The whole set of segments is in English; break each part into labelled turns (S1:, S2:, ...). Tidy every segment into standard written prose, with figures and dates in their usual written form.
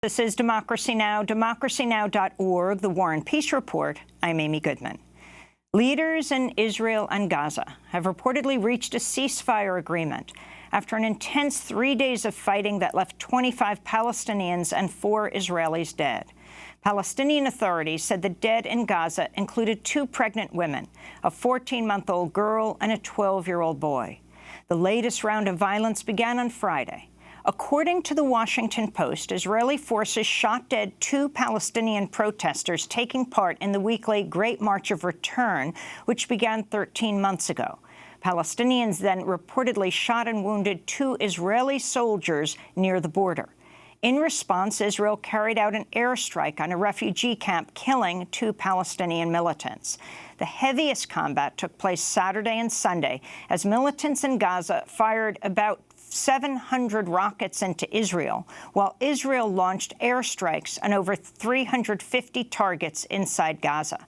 S1: This is Democracy Now!, democracynow.org, the War and Peace Report. I'm Amy Goodman. Leaders in Israel and Gaza have reportedly reached a ceasefire agreement after an intense 3 days of fighting that left 25 Palestinians and 4 Israelis dead. Palestinian authorities said the dead in Gaza included 2 pregnant women, a 14-month-old girl and a 12-year-old boy. The latest round of violence began on Friday. According to the Washington Post, Israeli forces shot dead 2 Palestinian protesters taking part in the weekly Great March of Return, which began 13 months ago. Palestinians then reportedly shot and wounded 2 Israeli soldiers near the border. In response, Israel carried out an airstrike on a refugee camp, killing 2 Palestinian militants. The heaviest combat took place Saturday and Sunday as militants in Gaza fired about 700 rockets into Israel, while Israel launched airstrikes on over 350 targets inside Gaza.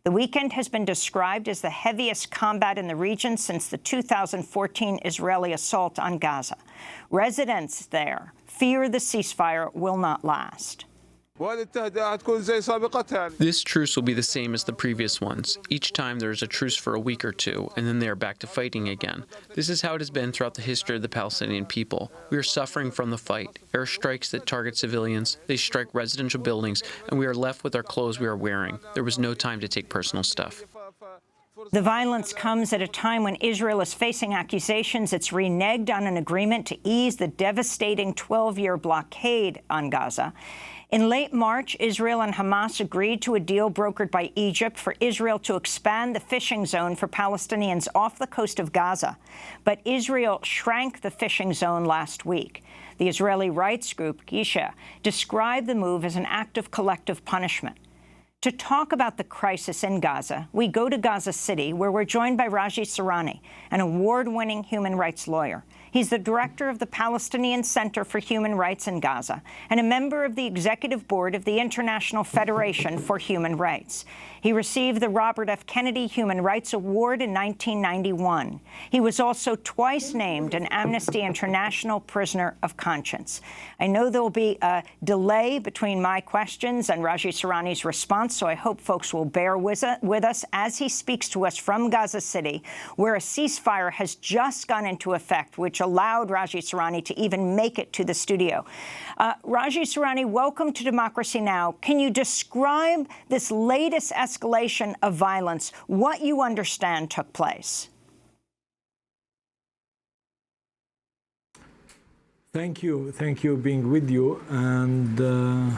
S1: The weekend has been described as the heaviest combat in the region since the 2014 Israeli assault on Gaza. Residents there fear the ceasefire will not last.
S2: This truce will be the same as the previous ones. Each time there is a truce for a week or 2, and then they are back to fighting again. This is how it has been throughout the history of the Palestinian people. We are suffering from the fight. Airstrikes that target civilians, they strike residential buildings, and we are left with our clothes we are wearing. There was no time to take personal stuff.
S1: The violence comes at a time when Israel is facing accusations it's reneged on an agreement to ease the devastating 12-year blockade on Gaza. In late March, Israel and Hamas agreed to a deal brokered by Egypt for Israel to expand the fishing zone for Palestinians off the coast of Gaza. But Israel shrank the fishing zone last week. The Israeli rights group, Gisha, described the move as an act of collective punishment. To talk about the crisis in Gaza, we go to Gaza City, where we're joined by Raji Sourani, an award-winning human rights lawyer. He's the director of the Palestinian Center for Human Rights in Gaza and a member of the executive board of the International Federation for Human Rights. He received the Robert F. Kennedy Human Rights Award in 1991. He was also twice named an Amnesty International Prisoner of Conscience. I know there will be a delay between my questions and Raji Sourani's response, so I hope folks will bear with us as he speaks to us from Gaza City, where a ceasefire has just gone into effect, which allowed Raji Sourani to even make it to the studio. Raji Sourani, welcome to Democracy Now! Can you describe this latest escalation of violence, what you understand took place?
S3: Thank you being with you. And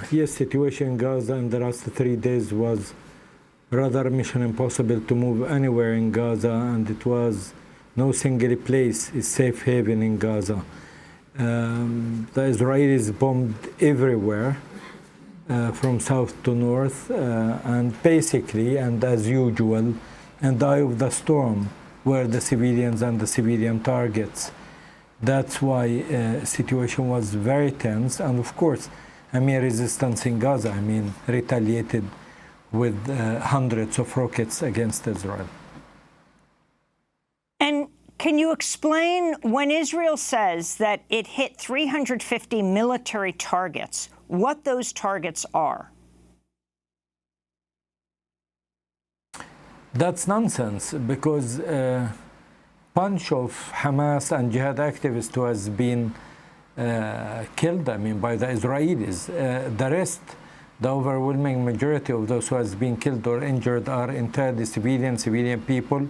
S3: yes, situation in Gaza in the last 3 days was rather mission impossible to move anywhere in Gaza, and it was no single place is safe haven in Gaza. The Israelis bombed everywhere, from south to north, and basically, and as usual, in the eye of the storm were the civilians and the civilian targets. That's why the situation was very tense, and of course, resistance in Gaza, retaliated with hundreds of rockets against Israel.
S1: And can you explain, when Israel says that it hit 350 military targets, what those targets are? That's
S3: nonsense, because bunch of Hamas and Jihad activists who has been killed, by the Israelis. The rest, the overwhelming majority of those who has been killed or injured are entirely civilian people,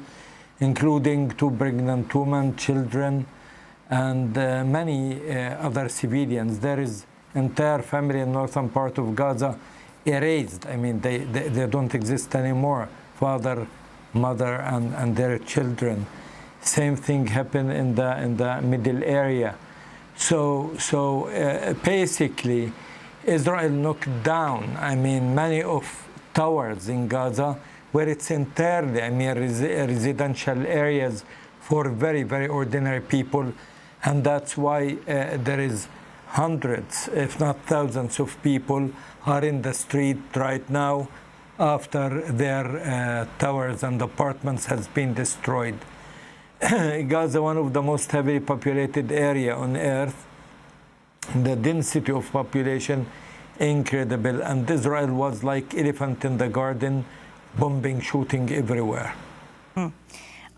S3: including 2 pregnant women, children, and many other civilians. There is entire family in northern part of Gaza erased. They don't exist anymore. Father, mother, and their children. Same thing happened in the middle area. So basically, Israel knocked down, many of towers in Gaza, where it's entirely, residential areas for very, very ordinary people. And that's why there is hundreds, if not thousands of people are in the street right now after their towers and apartments has been destroyed. Gaza, one of the most heavily populated area on earth, the density of population incredible. And Israel was like elephant in the garden, bombing, shooting everywhere.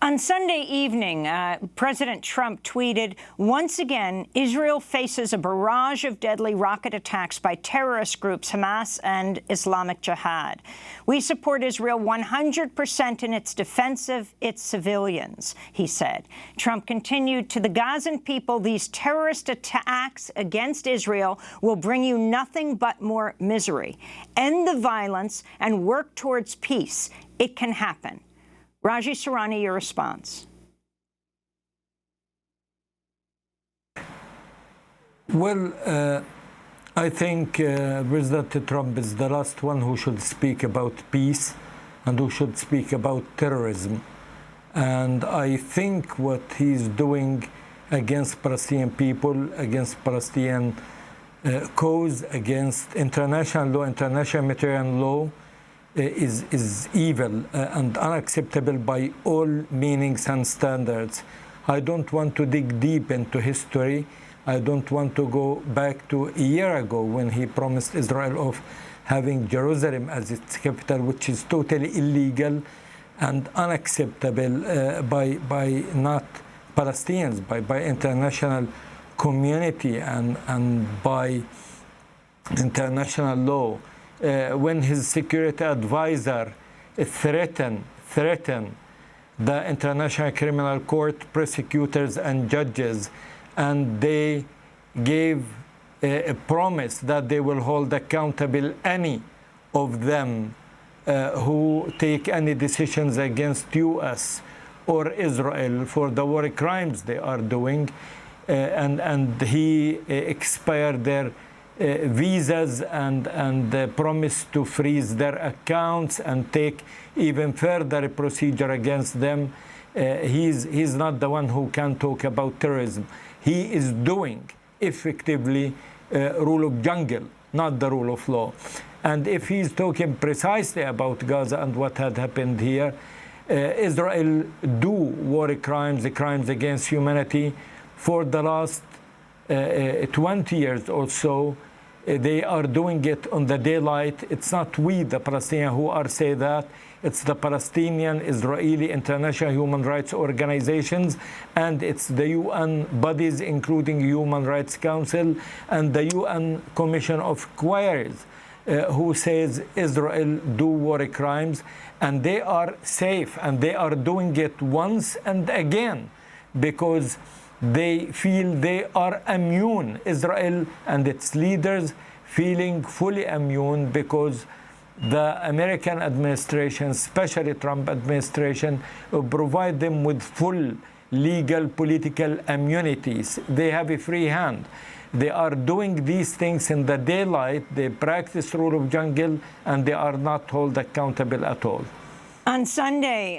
S1: On Sunday evening, President Trump tweeted, once again, Israel faces a barrage of deadly rocket attacks by terrorist groups Hamas and Islamic Jihad. We support Israel 100% in its defense of its civilians, he said. Trump continued, to the Gazan people, these terrorist attacks against Israel will bring you nothing but more misery. End the violence and work towards peace. It can happen. Raji Sourani, your response.
S3: Well, I think President Trump is the last one who should speak about peace and who should speak about terrorism. And I think what he's doing against Palestinian people, against Palestinian cause, against international law, international humanitarian law, is evil and unacceptable by all meanings and standards. I don't want to dig deep into history. I don't want to go back to a year ago when he promised Israel of having Jerusalem as its capital, which is totally illegal and unacceptable by not Palestinians, by international community and by international law. When his security advisor threatened the International Criminal Court prosecutors and judges, and they gave a promise that they will hold accountable any of them who take any decisions against U.S. or Israel for the war crimes they are doing, and he expired their visas and promised to freeze their accounts and take even further procedure against them. He's not the one who can talk about terrorism. He is doing effectively rule of jungle, not the rule of law. And if he's talking precisely about Gaza and what had happened here, Israel do war crimes, crimes against humanity for the last 20 years or so. They are doing it on the daylight. It's not we, the Palestinians, who are saying that. It's the Palestinian, Israeli, international human rights organizations, and it's the UN bodies, including Human Rights Council and the UN Commission of Inquiries, who says Israel do war crimes, and they are safe, and they are doing it once and again because they feel they are immune. Israel and its leaders feeling fully immune because the American administration, especially Trump administration, provide them with full legal political immunities. They have a free hand. They are doing these things in the daylight. They practice rule of jungle, and they are not held accountable at all.
S1: On Sunday,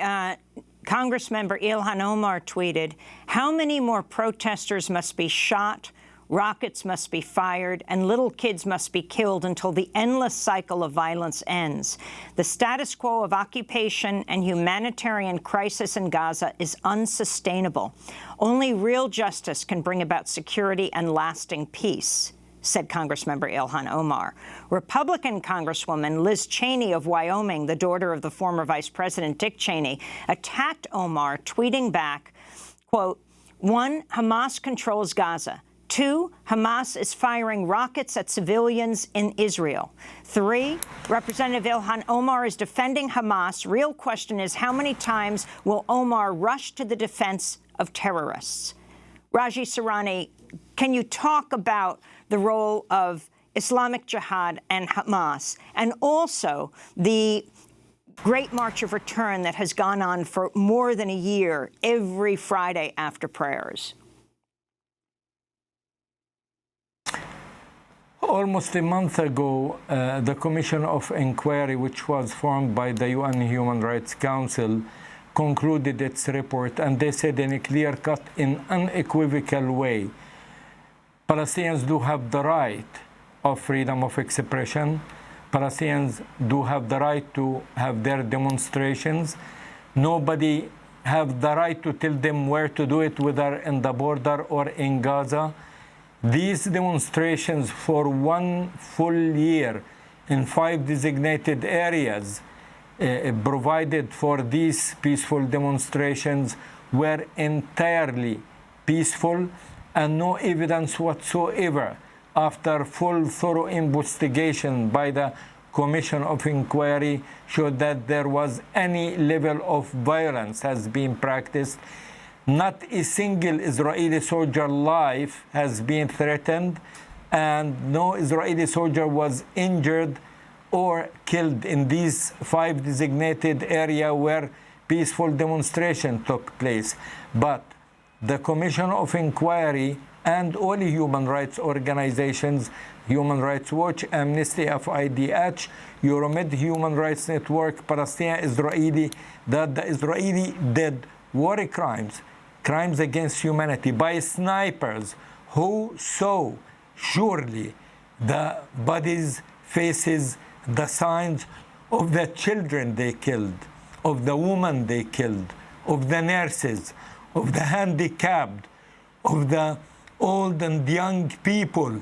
S1: Congressmember Ilhan Omar tweeted, how many more protesters must be shot, rockets must be fired, and little kids must be killed until the endless cycle of violence ends? The status quo of occupation and humanitarian crisis in Gaza is unsustainable. Only real justice can bring about security and lasting peace, said Congressmember Ilhan Omar. Republican Congresswoman Liz Cheney of Wyoming, the daughter of the former Vice President Dick Cheney, attacked Omar, tweeting back, quote, 1, Hamas controls Gaza. 2, Hamas is firing rockets at civilians in Israel. 3, Representative Ilhan Omar is defending Hamas. Real question is, how many times will Omar rush to the defense of terrorists? Raji Sourani, can you talk about the role of Islamic Jihad and Hamas, and also the Great March of Return that has gone on for more than a year, every Friday after prayers?
S3: Almost a month ago, the Commission of Inquiry, which was formed by the UN Human Rights Council, concluded its report, and they said in a clear-cut, in unequivocal way, Palestinians do have the right of freedom of expression. Palestinians do have the right to have their demonstrations. Nobody have the right to tell them where to do it, whether in the border or in Gaza. These demonstrations for 1 full year in 5 designated areas provided for these peaceful demonstrations were entirely peaceful, and no evidence whatsoever after full thorough investigation by the Commission of Inquiry showed that there was any level of violence has been practiced. Not a single Israeli soldier life has been threatened, and no Israeli soldier was injured or killed in these 5 designated areas where peaceful demonstration took place. But the Commission of Inquiry and all human rights organizations, Human Rights Watch, Amnesty, FIDH, Euromed, Human Rights Network, Palestinian Israeli, that the Israeli did war crimes, crimes against humanity by snipers who saw surely the bodies, faces, the signs of the children they killed, of the women they killed, of the nurses, of the handicapped, of the old and young people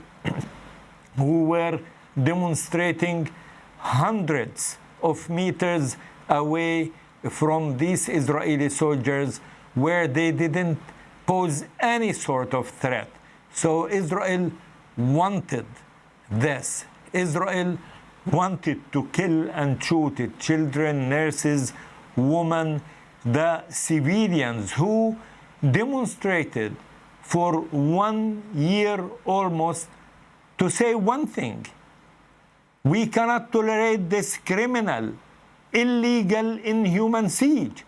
S3: who were demonstrating hundreds of meters away from these Israeli soldiers where they didn't pose any sort of threat. So Israel wanted this. Israel wanted to kill and shoot it. Children, nurses, women, the civilians who demonstrated for 1 year almost to say one thing: we cannot tolerate this criminal, illegal, inhuman siege,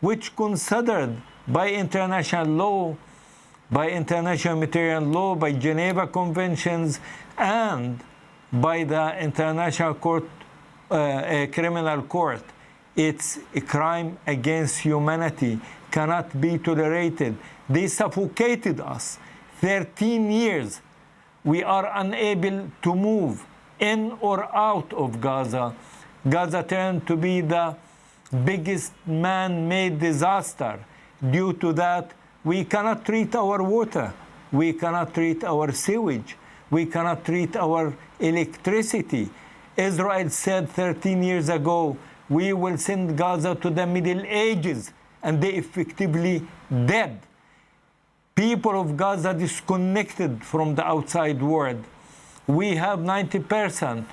S3: which considered by international law, by international humanitarian law, by Geneva Conventions, and by the International Court, Criminal Court. It's a crime against humanity, cannot be tolerated. They suffocated us. 13 years, we are unable to move in or out of Gaza. Gaza turned to be the biggest man-made disaster. Due to that, we cannot treat our water. We cannot treat our sewage. We cannot treat our electricity. Israel said 13 years ago, we will send Gaza to the Middle Ages, and they effectively did. People of Gaza disconnected from the outside world. We have 90%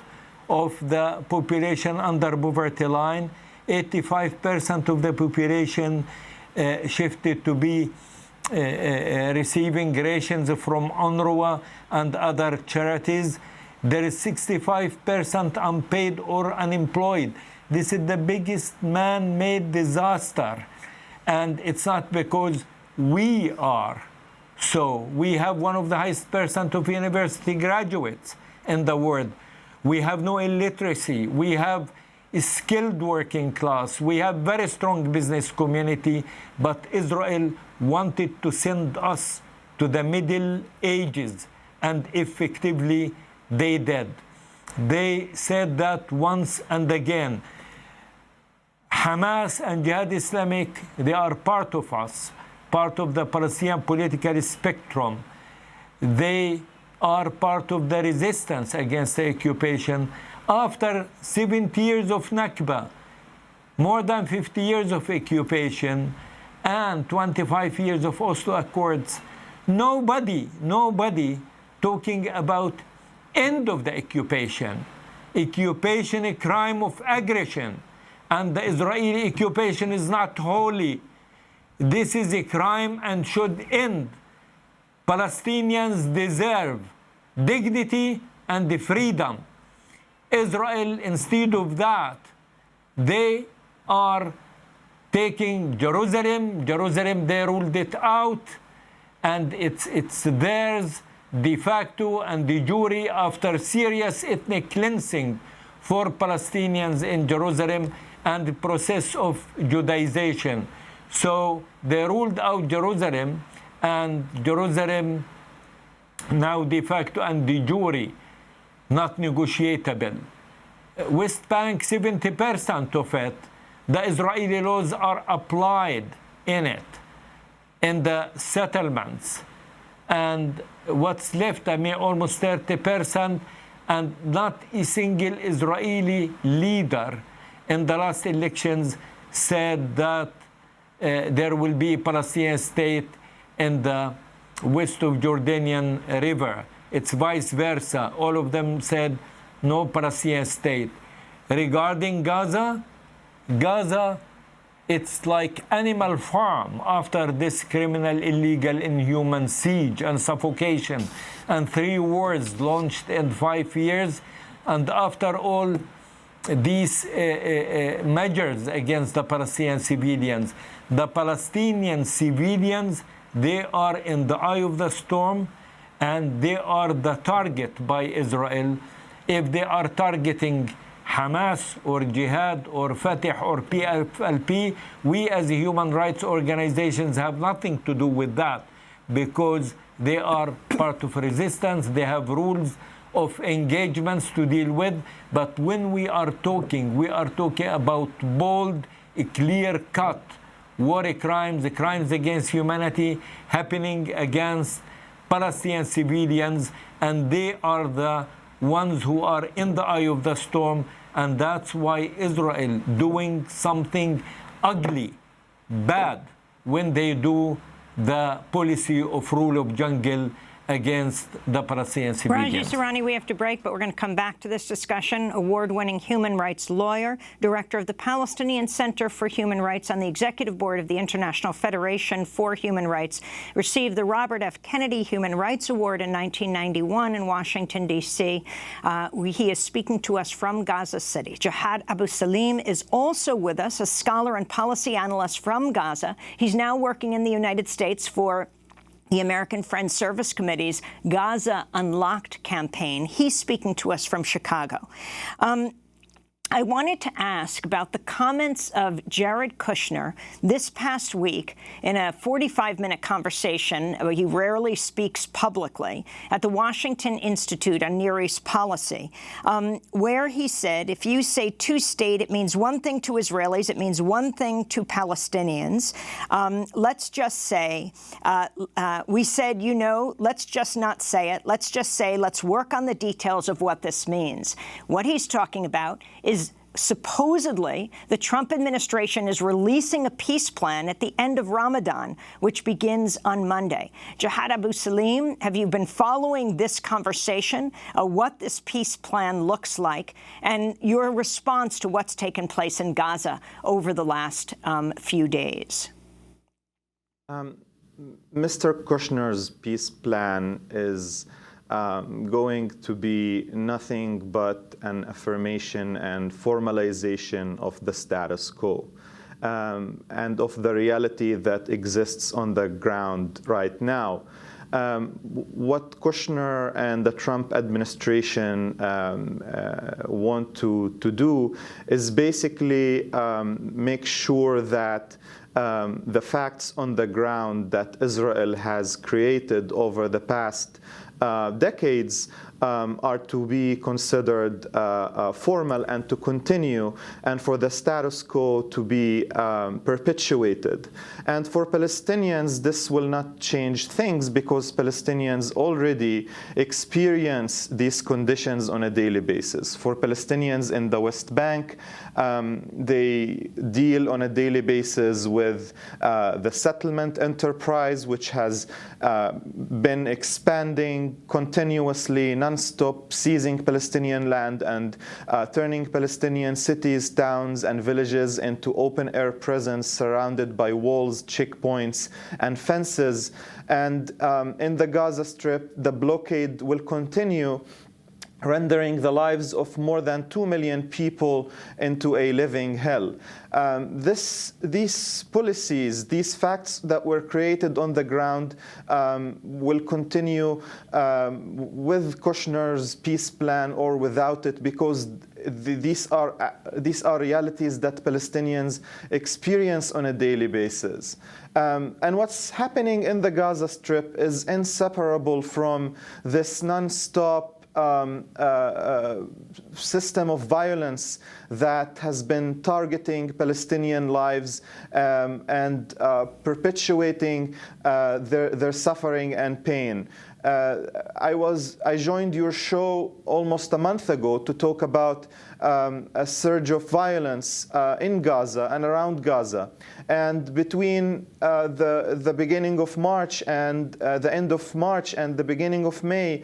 S3: of the population under poverty line, 85% of the population shifted to be receiving rations from UNRWA and other charities. There is 65% unpaid or unemployed. This is the biggest man-made disaster. And it's not because we are. So we have one of the highest percent of university graduates in the world. We have no illiteracy. We have a skilled working class. We have very strong business community. But Israel wanted to send us to the Middle Ages, and effectively they did. They said that once and again. Hamas and Jehad Islamic, they are part of us, part of the Palestinian political spectrum. They are part of the resistance against the occupation. After 70 years of Nakba, more than 50 years of occupation, and 25 years of Oslo Accords, nobody talking about end of the occupation. Occupation, a crime of aggression. And the Israeli occupation is not holy. This is a crime and should end. Palestinians deserve dignity and freedom. Israel, instead of that, they are taking Jerusalem. Jerusalem, they ruled it out, and it's theirs de facto and de jure after serious ethnic cleansing for Palestinians in Jerusalem and the process of Judaization. So they ruled out Jerusalem, and Jerusalem now de facto and de jure, not negotiable. West Bank, 70% of it, the Israeli laws are applied in it, in the settlements. and what's left, I mean, almost 30%, and not a single Israeli leader in the last elections said that there will be a Palestinian state in the west of Jordanian River. It's vice versa. All of them said no Palestinian state. Regarding Gaza, it's like Animal Farm after this criminal, illegal, inhuman siege and suffocation and 3 wars launched in 5 years. And after all these measures against the Palestinian civilians, the Palestinian civilians, they are in the eye of the storm, and they are the target by Israel. If they are targeting Hamas or Jihad or Fatah or PFLP, we as human rights organizations have nothing to do with that, because they are part of resistance. They have rules of engagements to deal with. But when we are talking about bold, clear-cut war crimes, crimes against humanity happening against Palestinian civilians, and they are the ones who are in the eye of the storm. And that's why Israel doing something ugly, bad, when they do the policy of rule of jungle against the Palestinian civilians.
S1: Raji Sourani, we have to break, but we're going to come back to this discussion. Award-winning human rights lawyer, director of the Palestinian Center for Human Rights on the executive board of the International Federation for Human Rights, received the Robert F. Kennedy Human Rights Award in 1991 in Washington, D.C. He is speaking to us from Gaza City. Jehad Abusalim is also with us, a scholar and policy analyst from Gaza. He's now working in the United States for the American Friends Service Committee's Gaza Unlocked campaign. He's speaking to us from Chicago. I wanted to ask about the comments of Jared Kushner this past week in a 45-minute conversation. He rarely speaks publicly at the Washington Institute on Near East Policy, where he said, if you say two-state, it means one thing to Israelis, it means one thing to Palestinians. Let's just say, we said, you know, let's just not say it. Let's just say, let's work on the details of what this means. What he's talking about is supposedly the Trump administration is releasing a peace plan at the end of Ramadan, which begins on Monday. Jehad Abusalim, have you been following this conversation, what this peace plan looks like, and your response to what's taken place in Gaza over the last few days?
S4: Mr. Kushner's peace plan is going to be nothing but an affirmation and formalization of the status quo and of the reality that exists on the ground right now. What Kushner and the Trump administration want to do is basically make sure that the facts on the ground that Israel has created over the past decades are to be considered formal and to continue, and for the status quo to be perpetuated. And for Palestinians, this will not change things, because Palestinians already experience these conditions on a daily basis. For Palestinians in the West Bank, they deal on a daily basis with the settlement enterprise, which has been expanding continuously, non-stop, seizing Palestinian land and turning Palestinian cities, towns, and villages into open-air prisons surrounded by walls, checkpoints, and fences. And in the Gaza Strip, the blockade will continue, rendering the lives of more than 2 million people into a living hell. These policies, these facts that were created on the ground will continue with Kushner's peace plan or without it, because these are realities that Palestinians experience on a daily basis. And what's happening in the Gaza Strip is inseparable from this non-stop system of violence that has been targeting Palestinian lives and perpetuating their suffering and pain. I joined your show almost a month ago to talk about a surge of violence in Gaza and around Gaza. And between the beginning of March and the end of March and the beginning of May,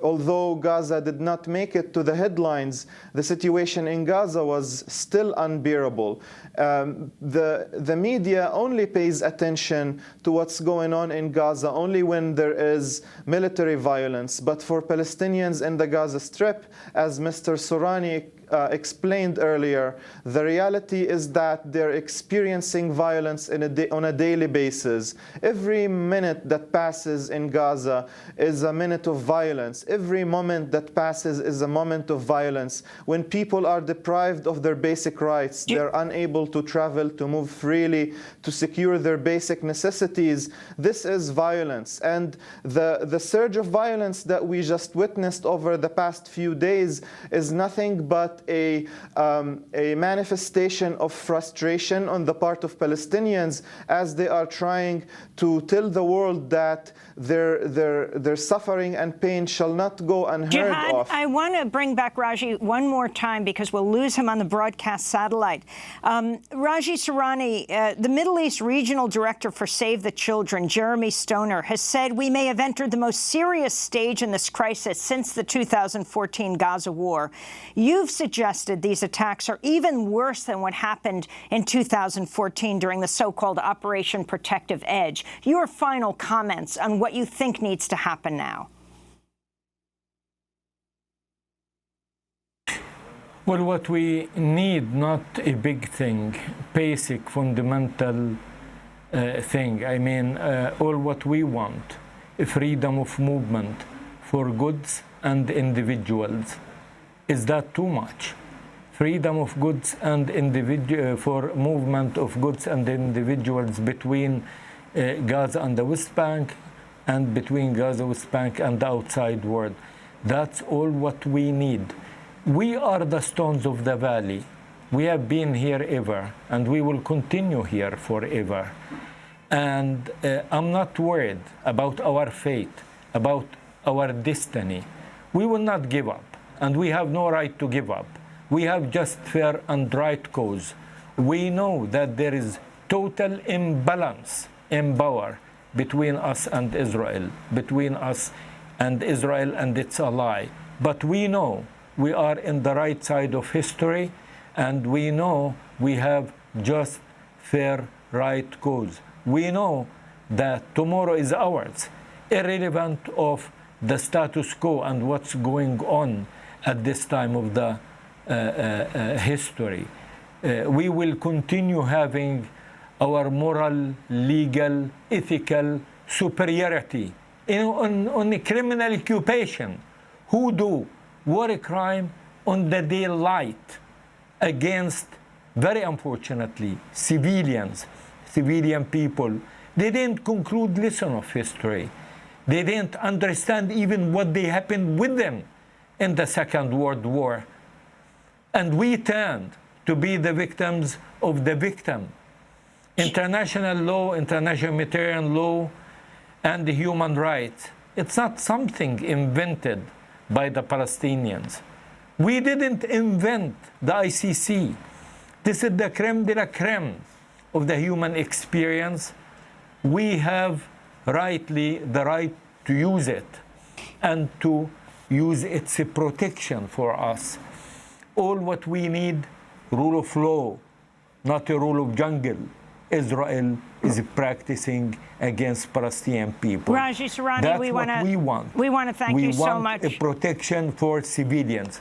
S4: although Gaza did not make it to the headlines, the situation in Gaza was still unbearable. The media only pays attention to what's going on in Gaza only when there is military violence. But for Palestinians in the Gaza Strip, as Mr. Sourani explained earlier, the reality is that they're experiencing violence on a daily basis. Every minute that passes in Gaza is a minute of violence. Every moment that passes is a moment of violence. When people are deprived of their basic rights, they're unable to travel, to move freely, to secure their basic necessities. This is violence. And the surge of violence that we just witnessed over the past few days is nothing but a manifestation of frustration on the part of Palestinians as they are trying to tell the world that their suffering and pain shall not go unheard
S1: Jehad,
S4: of.
S1: I want to bring back Raji one more time because we'll lose him on the broadcast satellite. Raji Sourani, the Middle East Regional Director for Save the Children, Jeremy Stoner, has said we may have entered the most serious stage in this crisis since the 2014 Gaza war. You've suggested these attacks are even worse than what happened in 2014 during the so-called Operation Protective Edge. Your final comments on what you think needs to happen now.
S3: Well, what we need, not a big thing, basic, fundamental thing. I mean, all what we want, freedom of movement for goods and individuals. Is that too much? Freedom of goods and for movement of goods and individuals between Gaza and the West Bank and between Gaza, West Bank and the outside world. That's all what we need. We are the stones of the valley. We have been here ever, and we will continue here forever. And I'm not worried about our fate, about our destiny. We will not give up, and we have no right to give up. We have just fair and right cause. We know that there is total imbalance in power between us and Israel, between us and Israel and its ally. But we know we are in the right side of history, and we know we have just fair right cause. We know that tomorrow is ours, irrelevant of the status quo and what's going on at this time of the history. We will continue having our moral, legal, ethical superiority on a criminal occupation who do war crime on the daylight against, very unfortunately, civilians, civilian people. They didn't conclude lesson of history. They didn't understand even what they happened with them in the Second World War. And we turned to be the victims of the victim. International law, international humanitarian law, and the human rights, it's not something invented by the Palestinians. We didn't invent the ICC. This is the creme de la creme of the human experience. We have rightly the right to use it and to use its protection for us. All what we need, rule of law, not a rule of jungle. Israel is practicing against Palestinian people.
S1: Raji Sourani,
S3: That's
S1: we
S3: what we want.
S1: We want to thank you so much.
S3: We want a protection for civilians.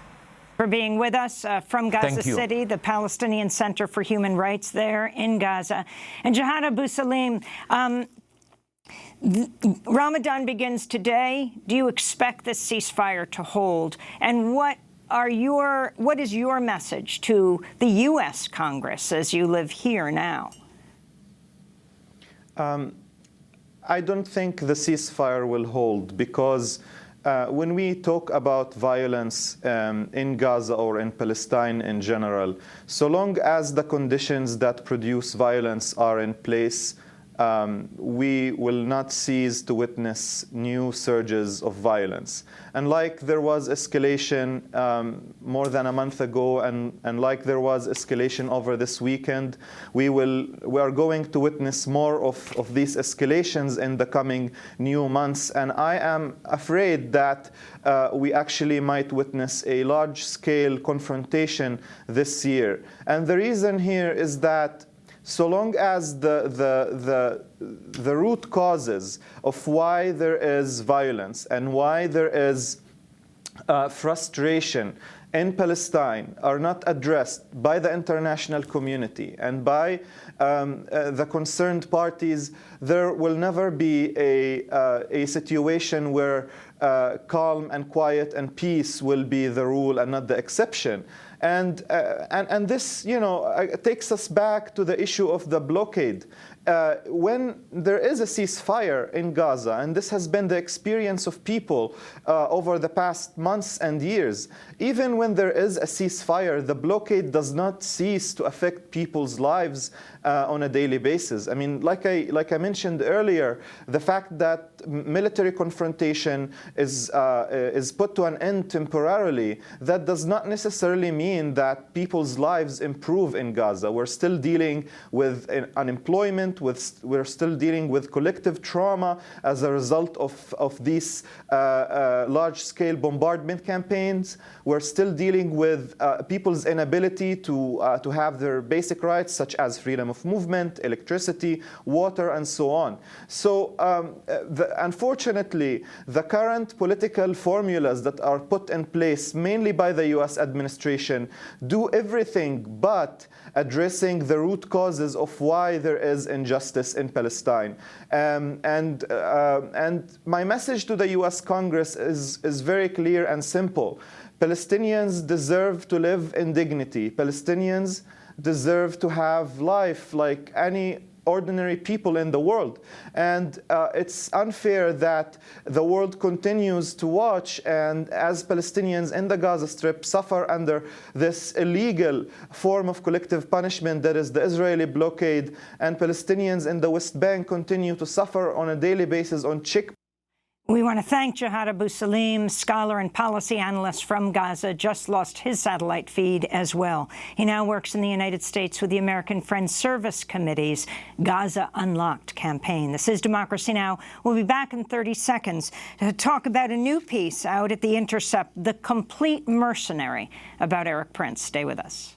S1: For being with us from Gaza City, the Palestinian Center for Human Rights there in Gaza. And Jehad Abusalim, Ramadan begins today. Do you expect this ceasefire to hold? And what is your message to the U.S. Congress as you live here now?
S4: I don't think the ceasefire will hold because when we talk about violence in Gaza or in Palestine in general, so long as the conditions that produce violence are in place, we will not cease to witness new surges of violence. And like there was escalation more than a month ago, and like there was escalation over this weekend, we are going to witness more of these escalations in the coming new months. And I am afraid that we actually might witness a large-scale confrontation this year. And the reason here is that so long as the root causes of why there is violence and why there is frustration in Palestine are not addressed by the international community and by the concerned parties, there will never be a situation where calm and quiet and peace will be the rule and not the exception. And this, takes us back to the issue of the blockade. When there is a ceasefire in Gaza, and this has been the experience of people over the past months and years, even when there is a ceasefire, the blockade does not cease to affect people's lives on a daily basis. I mean, like I mentioned earlier, the fact that military confrontation is put to an end temporarily, that does not necessarily mean that people's lives improve in Gaza. We're still dealing with unemployment. We're still dealing with collective trauma as a result of these large-scale bombardment campaigns. We're still dealing with people's inability to have their basic rights, such as freedom of movement, electricity, water, and so on. So unfortunately, the current political formulas that are put in place, mainly by the US administration, do everything but addressing the root causes of why there is injustice in Palestine. And my message to the US Congress is very clear and simple. Palestinians deserve to live in dignity. Palestinians deserve to have life like any ordinary people in the world. And it's unfair that the world continues to watch, and as Palestinians in the Gaza Strip suffer under this illegal form of collective punishment that is the Israeli blockade, and Palestinians in the West Bank continue to suffer on a daily basis on checkpoints.
S1: We want to thank Jehad Abusalim, scholar and policy analyst from Gaza, just lost his satellite feed as well. He now works in the United States with the American Friends Service Committee's Gaza Unlocked campaign. This is Democracy Now! We'll be back in 30 seconds to talk about a new piece out at The Intercept, The Complete Mercenary, about Erik Prince. Stay with us.